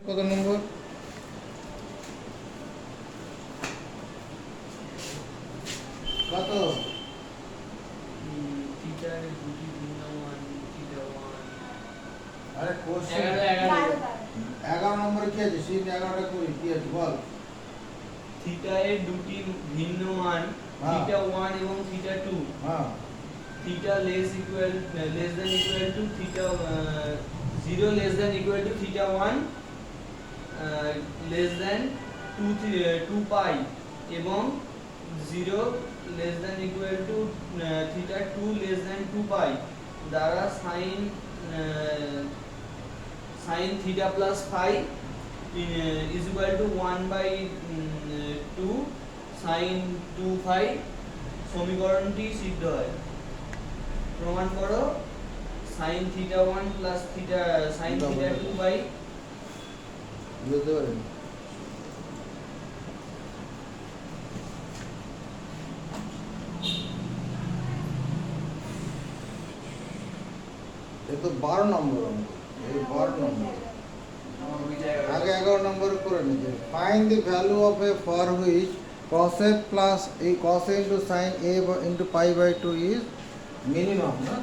কত নম্বর? কত? আরে কোশ্চেন 11 নম্বরে কি আছে? সেই 11টা করি কি আছে বল? থিটা এর দুটি ভিন্ন মান থিটা 1 এবং থিটা 2 হ্যাঁ theta less than equal to theta 0 less than equal to theta 1 less than 2 পাই এবং 0 less than equal to theta 2 less than 2 পাই দ্বারা sin theta plus phi is equal to 1 by 2 sin 2 phi সমীকরণটি সিদ্ধ হয়। প্রমাণ করো sin theta 1 plus sin theta 2 by বুঝতে পারেন এ তো 12 নম্বর অঙ্ক। এই 12 নম্বর আগে 11 নম্বর করে নিতে find the value of A for which cos a plus a cos a into sin a into pi by 2 is minimum না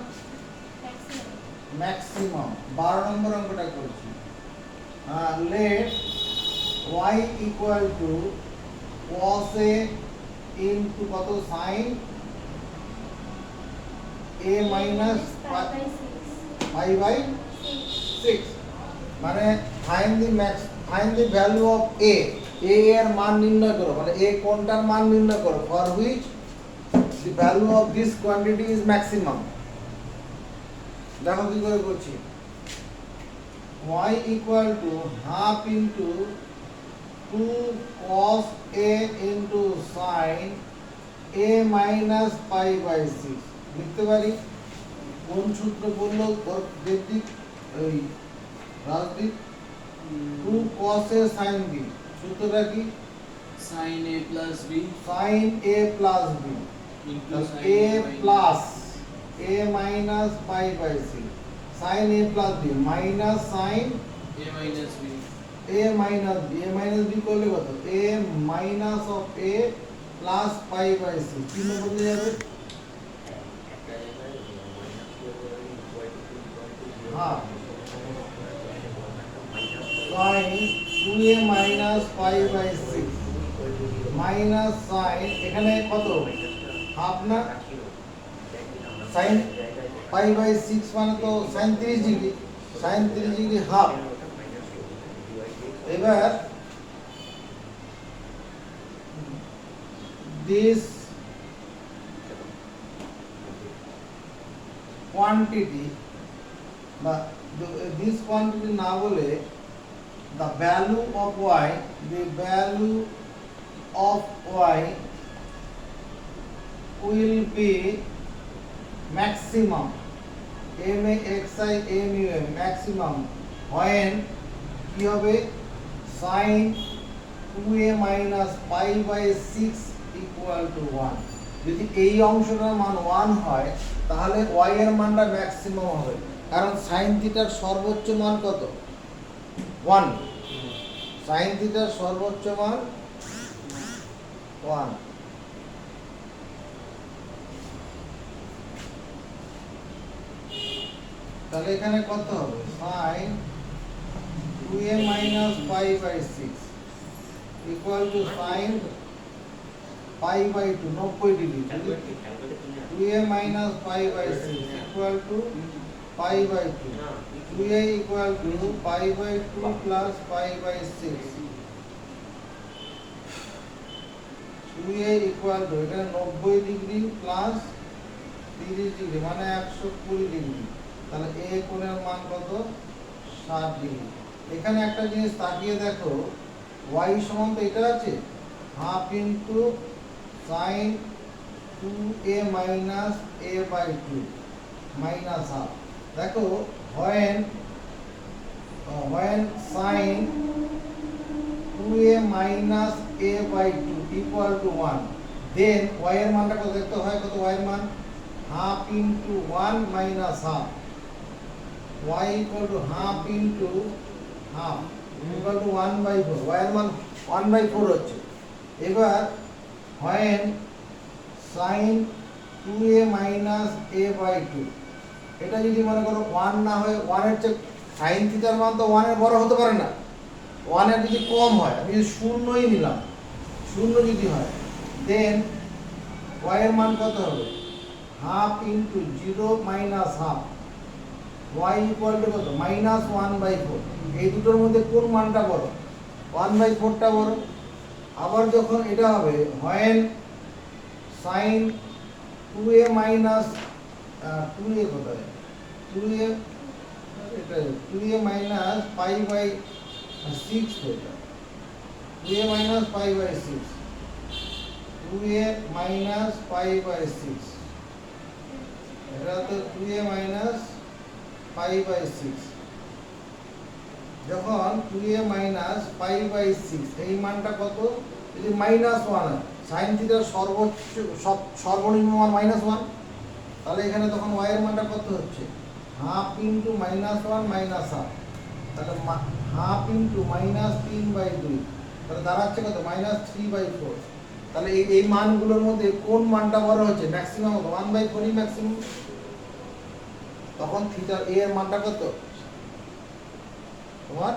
ম্যাক্সিমাম 12 নম্বর অঙ্কটা করছি let y equal to cos a into কত sin a minus pi by 6 মানে find the value of a এর মান নির্ণয় করো মানে a কোনটার মান নির্ণয় করো for which the value of this quantity is maximum দেখো কি করে করছি y equal to half into 2 cos a into sin a minus pi by 6 লিখতে পারি কোন সূত্র বললো দেখদিক এই Rajdeep 2 cos a sin b সূত্রটা কি sin a plus b sin a plus b into a plus a minus pi by 6 sin a plus b minus sin a minus b a minus b করলে কত a minus of a plus pi by 6 কি বদলে যাবে হ্যাঁ sin 2a minus pi by 6 minus sin এখানে কত half না sin pi by 6 মানে তো sin 30 ডিগ্রি হাফ এবার this quantity বা this quantity না বলে the value of y will be maximum maximum when কি হবে sin 2a minus pi by 6 equal to 1 যদি এই অংশটার মান 1 হয় তাহলে y এর মানটা ম্যাক্সিমাম হবে কারণ sin থিটার সর্বোচ্চ মান কত 1 sin থিটার সর্বোচ্চ মান 1 তাহলে এখানে কত হবে sin 2a minus pi by 6 equal to sin pi by 2 90 degree 2a minus pi by 6 equal to pi by 2 2a equal to pi by 2 plus pi by 6 2a equal to এখানে 90 degree plus 30 degree মানে 120 degree তাহলে a কোণের মান কত 60 degree এখানে একটা জিনিস তাকিয়ে দেখো y সমান তো এটা আছে half into sin 2a minus a by 2 minus half দেখো when sin 2a minus a by 2 equal to 1 then y এর মানটা কত দেখতে হয় কত y এর মান half into 1 minus half y equal to half into half equal to 1/4, y এর মান 1/4 হচ্ছে। এবার when sin 2a minus a/2, এটা যদি মনে করো 1 না হয়, 1 এর চেয়ে sin থিটার মান তো 1 এর বড় হতে পারে না, 1 এর যদি কম হয়, আমি যদি শূন্যই নিলাম, শূন্য যদি হয়, দেন y এর মান কত হবে? Half into 0 minus half, y equal to কত? মাইনাস 1/4। এই দুটোর মধ্যে কোন মানটা বড়? 1/4টা বড়। আবার যখন এটা হবে when sin 2a minus 2a কোথায়? 2a, এটা 2a minus pi by 6 এটা 2a minus pi by 6, 2a minus pi by 6, এটা তো 2a minus pi by 6। যখন 2a minus pi by 6, এই মানটা কত? যদি মাইনাস 1 হয়, sin থিটার সর্বনিম্ন মান -1, তাহলে এখানে তখন y এর মানটা কত হচ্ছে? হাফ ইন্টু -1 মাইনাস হাফ, তাহলে হাফ ইন্টু -3/2, তাহলে দাঁড়াচ্ছে কত? -3/4। তাহলে এই মানগুলোর মধ্যে কোন মানটা বড় হচ্ছে? ম্যাক্সিমাম 1/4ই ম্যাক্সিমাম। তখন থিটা a এর মানটা কত? তোমার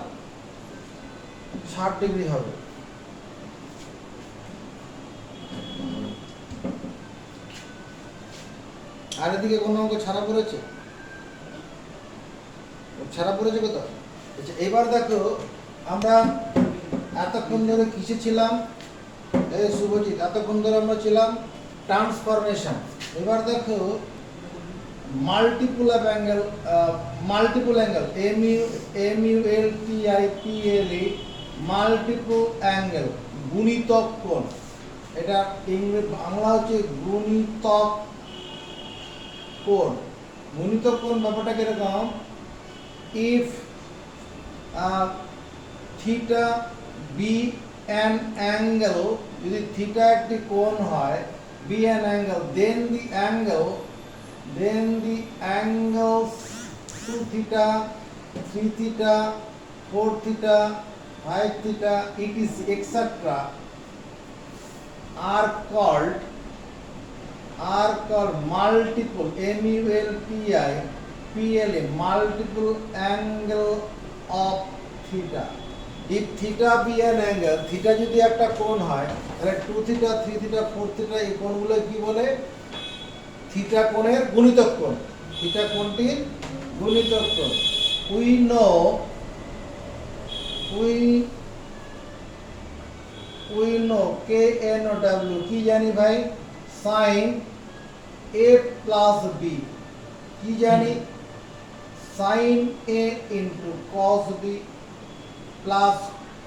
60 ডিগ্রি হবে। আর এদিকে কোন অঙ্ক ছাড়া পড়েছে? ছাড়া পড়েছে কত? আচ্ছা, এবার দেখো আমরা এতক্ষণ ধরে কিসে ছিলাম? এই শুভজিৎ, এতক্ষণ ধরে আমরা ছিলাম ট্রান্সফরমেশন। এবার দেখো multiple angle, MULTIPLE, multiple angle, গুণিতক কোণ। এটা ইংরেজি বাংলা হচ্ছে গুণিতক কোণ। গুণিতক কোণ ব্যাপারটা কিরকম? If theta be an angle, যদি থিটা একটি কোণ হয়, be an angle, then the angles 2 theta, 3 theta, 4 theta, 5 theta, etc. etc. are called multiple, MULTIPLE, multiple angle of theta. If theta be an angle, theta যদি একটা কোণ হয়, তাহলে 2 theta, 3 theta, 4 theta এই কোণগুলো কি বলে? থিটা কোণের গুণিতক কোণ। থিটা কোণটির গুণিতক কোণ। we know KNOW, কি জানি ভাই? sin a plus b, কি জানি? sin a into cos b plus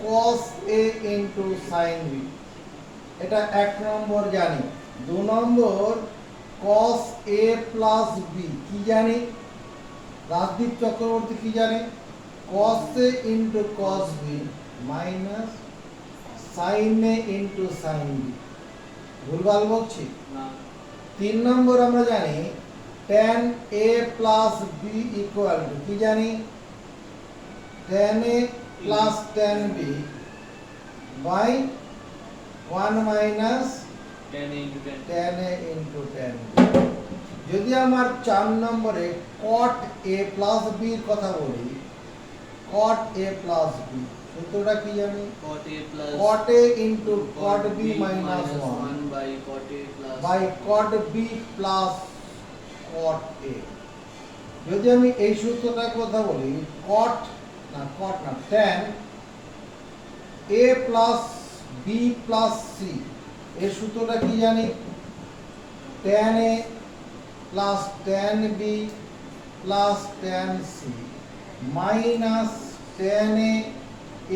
cos a into sin b। এটা 1 নম্বর জানি। 2 নম্বর cos a plus b, কি জানি? রাজদীপ চক্রবর্তী কি জানে? cos a into cos b minus sin a into sin b। ভুলভাল বলছি না। 3 নম্বর আমরা জানি tan a plus b equal to, কি জানি? tan a plus tan b by 1 minus 10 into 10. tan a into tan b। যদি আমার 4 নম্বরে cot a plus b এর কথা বলি, cot a plus b, সূত্রটা কি জানি? Cot a plus cot a into cot b minus 1 by cot a plus by cot b plus cot a। যদি আমি এই সূত্রটার কথা বলি, cot না tan a plus b plus c, এর সূত্রটা কি জানি? tan a plus tan b plus tan c minus tan a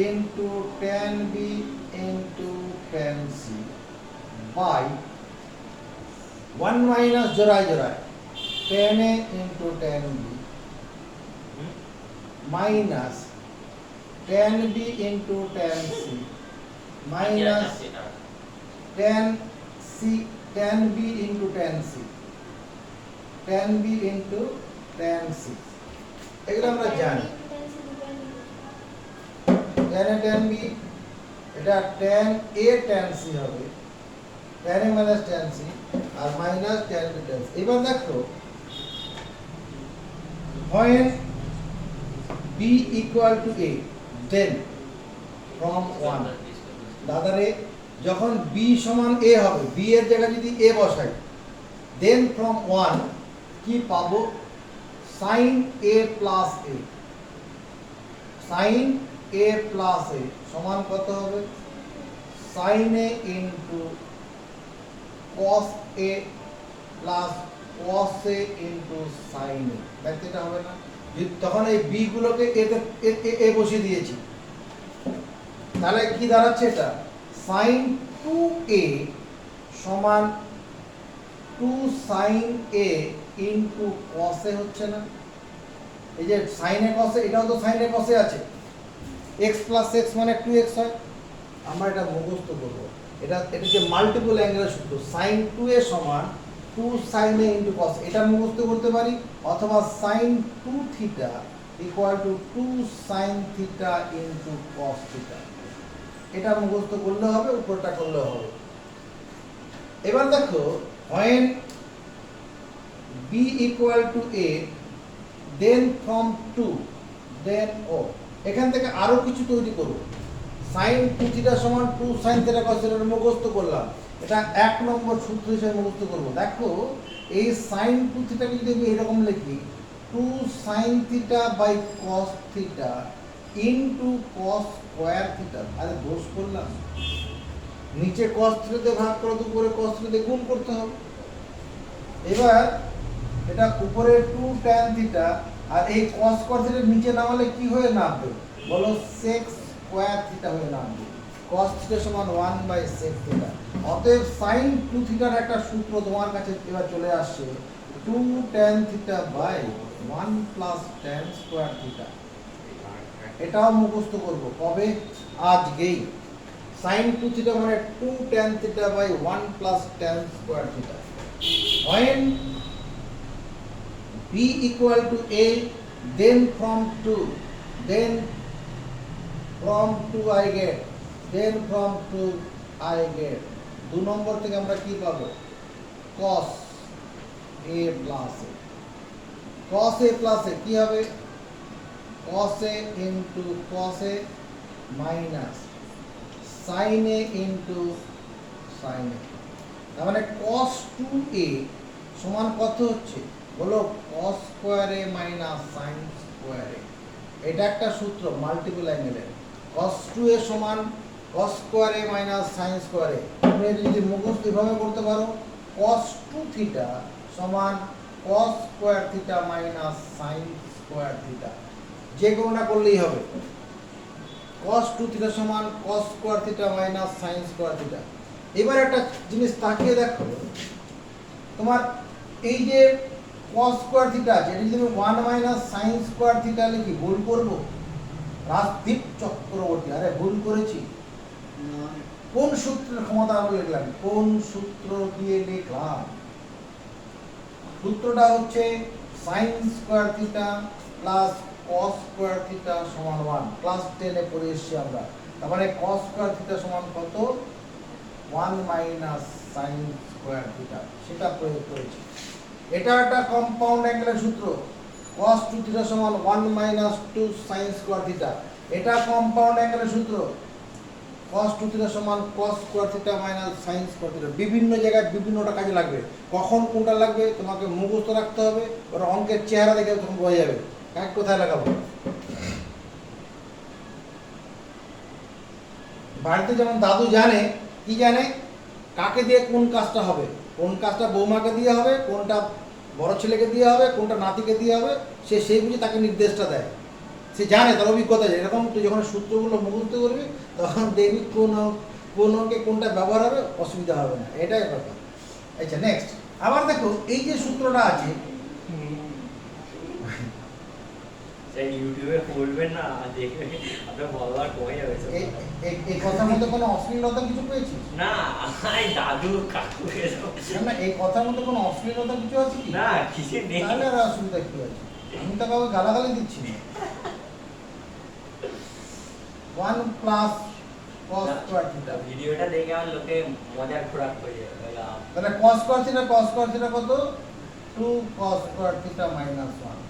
into tan b into tan c by 1 minus জোড়ায় tan a into tan b minus tan b into tan c minus tan b into tan c, tan b into tan c। এগুলো আমরা জানি। tan a tan b, এটা tan a tan c হবে, tan a minus tan c R minus tan b tan c। এবার দেখো when b equal to a, then from 1, দাদারে যখন b সমান a হবে, b এর জায়গায় যদি a বসাই, then from 1 কি পাবো, sin a plus a, sin a plus a সমান কত হবে, sin a into cos a plus cos a into sin a, দেখতে এটা হবে না, তখন এই b গুলোকে a বসিয়ে দিয়েছি, তাহলে কি দাঁড়াচ্ছে, এটা sin 2a সমান 2 sin a into cos a হচ্ছে না, এই যে sin a cos a, এটাও তো sin a cos a আছে, x plus x মানে 2x হয়, আমরা এটা মুখস্থ করব, এটা যে মাল্টিপল অ্যাঙ্গেলের সূত্র sin 2a সমান 2 sin a into cos, এটা মুখস্থ করতে পারি, অথবা sin 2 theta equal to 2 sin theta into cos theta, এটা মুখস্থ করলে হবে, উপরটা করলে হবে। এবার দেখো when b equal to a, then from 2, then o, এখান থেকে আরো কিছু তৈরি করব, sin 2 থিটা সমান 2 sin থিটা cos থিটা মুখস্থ করলাম, এটা এক নম্বর সূত্র হিসেবে মুখস্থ করব। দেখো এই sin 2 থিটাকে যদি আমি এরকম লিখি 2 sin theta by cos theta into cos square theta, আরে দোষ করলাম, নিচে cos থিটা দিয়ে ভাগ করো, উপরে cos থিটা দিয়ে গুণ করতে হবে। এবার এটা উপরে 2 tan থিটা আর এই cos স্কয়ার থিটা নিচে নামালে কি হয়ে নামবে, বলো sec স্কয়ার থিটা হয়ে নামবে, cos থিটা সমান 1 বাই sec থিটা। অতএব sin 2 থিটার একটা সূত্র তোমার কাছে এবার চলে আসছে 2 tan theta by 1 plus tan square theta, এটাও মুখস্থ করব কবে, আজকেই। sin 2 থিটা মানে 2 tan theta by 1 plus tan square theta. when b equal to a, then from 2, then from 2 I get, then from 2 I get, দু নম্বর থেকে আমরা কি পাবো, cos a plus a, cos a plus a কি হবে, cos a into cos a minus sin a into sin a, তার মানে cos 2a সমান কত হচ্ছে, বলো cos square a minus sin square a, এটা একটা সূত্র মাল্টিপল অ্যাঙ্গেলের, cos 2a সমান cos square a minus sin square a, তুমি এটা যদি মুখস্থ এভাবে করতে পারো cos 2 থিটা সমান cos square theta minus sin square theta, যে কোনটা করলেই হবে, cos 2 থিটা সমান cos square theta minus sin square theta. এবার একটা জিনিস তাকিয়ে দেখো, তোমার এই যে cos স্কয়ার থিটা আছে, এটা যদি আমি 1 মাইনাস sin স্কয়ার থিটা লিখি, ভুল করব, রাজদীপ চক্রবর্তী, আরে ভুল করেছি, কোন সূত্রের ক্ষমতা আমরা লিখলাম, কোন সূত্র দিয়ে লিখলাম, সূত্রটা হচ্ছে sin square theta plus cos square থিটা সমান 1, ক্লাস 10 এ পড়ে এসেছি আমরা, তার মানে cos স্কয়ার থিটা সমান কত, 1 মাইনাস sin স্কয়ার থিটা, সেটা প্রয়োগ করেছি। এটা একটা কম্পাউন্ড অ্যাঙ্গেলের সূত্র, cos 2 থিটা সমান 1 মাইনাস 2 sin স্কয়ার থিটা, এটা কম্পাউন্ড অ্যাঙ্গেলের সূত্র, cos 2 থিটা সমান cos square theta minus sin square theta, বিভিন্ন জায়গায় বিভিন্নটা কাজে লাগবে, কখন কোনটা লাগবে তোমাকে মুখস্থ রাখতে হবে, ওরা অঙ্কের চেহারা দেখে তখন বোঝা যাবে কাকে কোথায় লাগাবো। বাড়িতে যেমন দাদু জানে, কি জানে, কাকে দিয়ে কোন কাজটা হবে, কোন কাজটা বৌমাকে দিয়ে হবে, কোনটা বড় ছেলেকে দিয়ে হবে, কোনটা নাতিকে দিয়ে হবে, সে সেই বুঝে তাকে নির্দেশটা দেয়, সে জানে, তার অভিজ্ঞতা আছে। এরকম তুই যখন সূত্রগুলো মুখস্থ করবি তখন দেখবি কোন অঙ্কে কোনটা ব্যবহার হবে, অসুবিধা হবে না, এটাই ব্যাপার। আচ্ছা নেক্সট, আবার দেখো এই যে সূত্রটা আছে, ইউটিউবে পড়বেন না, দেখবে আপনার বলার কমে যাবে। এই কথার মধ্যে কোনো অশ্লীলতা কিছু পেয়েছিস? না, দাদু কাকু না, এই কথার মধ্যে কোনো অশ্লীলতা কিছু আছে কি? না, কিছু নেই। তাহলে আর অসুবিধা কি আছে? আমি তো কাউকে গালাগালি দিচ্ছি না। 1 প্লাস cos স্কয়ার থিটা। ভিডিওটা দেখে আমার লোকে মজার খোরাক হয়ে যাবে তাহলে cos স্কয়ার থিটা কত? 2 cos স্কয়ার থিটা মাইনাস 1।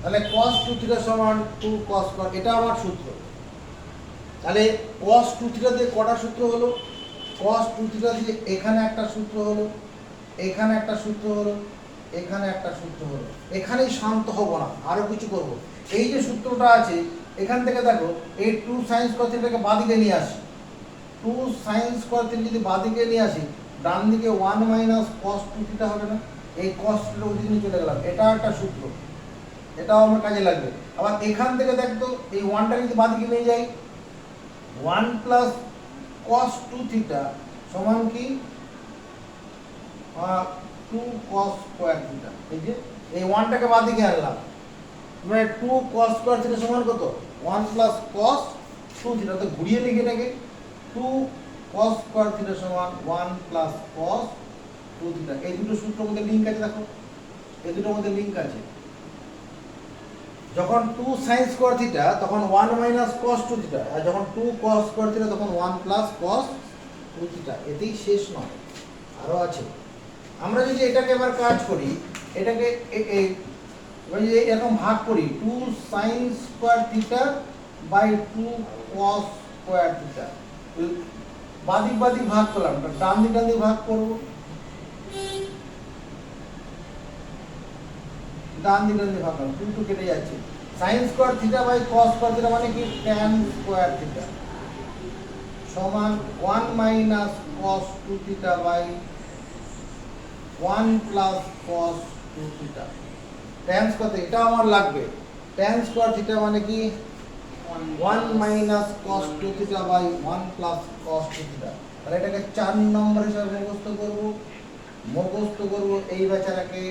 তাহলে cos 2 থিটা সমান 2 cos স্কয়ার, এটা আমার সূত্র। তাহলে cos 2 থিটা দিয়ে কটা সূত্র হলো? cos 2 থিটা দিয়ে এখানে একটা সূত্র হলো, এখানে একটা সূত্র হলো, এখানে একটা সূত্র হলো। এখানেই শান্ত হব না, আরো কিছু করব। এই যে সূত্রটা আছে এখান থেকে দেখো, এই 2 sin স্কয়ার থিটাকে বাঁদিকে নিয়ে আসি। 2 sin স্কয়ার থিটা যদি বাঁদিকে নিয়ে আসি, ডান দিকে 1 মাইনাস cos 2 থিটা হবে না? এই cos থিটা ওদিকে নিয়ে চলে গেলাম, এটা একটা সূত্র, এটাও আমার কাজে লাগবে। আবার এখান থেকে দেখতো এই 1টা যদি বাঁদিকে নিয়ে যাই, 1 প্লাস cos 2 থিটা সমান কি 2 cos স্কয়ার থিটা। এই যে এই 1টাকে বাঁদিকে আনলাম, মানে 2 cos স্কয়ার থিটা সমান কত? 1 প্লাস cos 2 থিটা। তো ঘুরিয়ে লিখে এটাকে 2 cos স্কয়ার থিটা সমান 1 প্লাস cos 2 থিটা। এই দুটো সূত্রের মধ্যে লিংক আছে, দেখো এই দুটোর মধ্যে লিংক আছে। যখন 2 sin স্কয়ার থিটা তখন 1 মাইনাস cos 2 থিটা, আর যখন 2 cos স্কয়ার থিটা তখন 1 প্লাস cos 2 থিটা। এতেই শেষ নয়, আরো আছে। আমরা যদি এটাকে এবার কাজ করি, এটাকে এবার যদি এরকম ভাগ করি, 2 sin square theta by 2 cos square theta, বাদিক বাদিক ভাগ করলাম, ডান দিক ভাগ করব, ডান দিক ভাগ করলাম, 2 কেটে যাচ্ছে। sin square theta by cos square theta মানে কি tan স্কয়ার থিটা সমান 1 minus cos 2 theta by 1 plus cos 2 theta. tan square এটা আমার লাগবে। tan স্কয়ার থিটা মানে কি 1 minus cos 2 theta by 1 plus cos 2 theta. তাহলে এটাকে 4 নম্বর হিসাবে মুখস্থ করব এই বেচারাকে।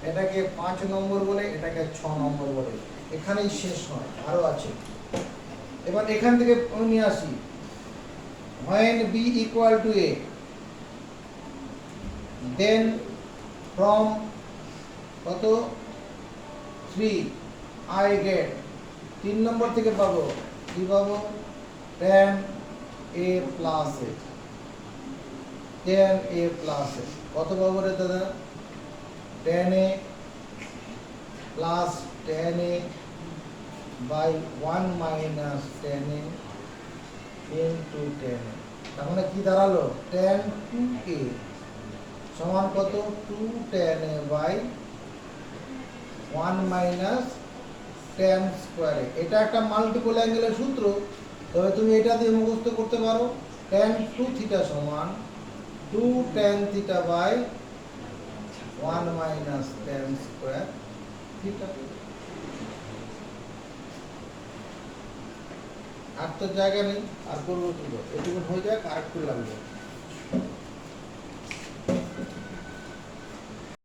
এটাকে 5 নম্বর বলে, এটাকে 6 নম্বর বলে। এখানেই শেষ নয়, আরো আছে। এবার এখান থেকে নিয়ে আসি, when b equal to a, then from কত 3 I get 3 নম্বর থেকে পাবো কি পাবো? tan a plus a, tan a plus a কত পাবো রে দাদা? tan a plus tan a by 1 minus tan a into tan a। তার মানে কি দাঁড়ালো? tan 2a সমান কত? 2 tan a by 1 minus tan square a। এটা একটা মাল্টিপল অ্যাঙ্গেলের সূত্র, তবে তুমি এটা দিয়ে মুখস্থ করতে পারো। tan 2 থিটা সমান 2 tan theta by 1 minus tan square theta. আর তো জায়গা নেই, আর করবো কি? এটুকু হয়ে যাক, আর একটু লাগবে।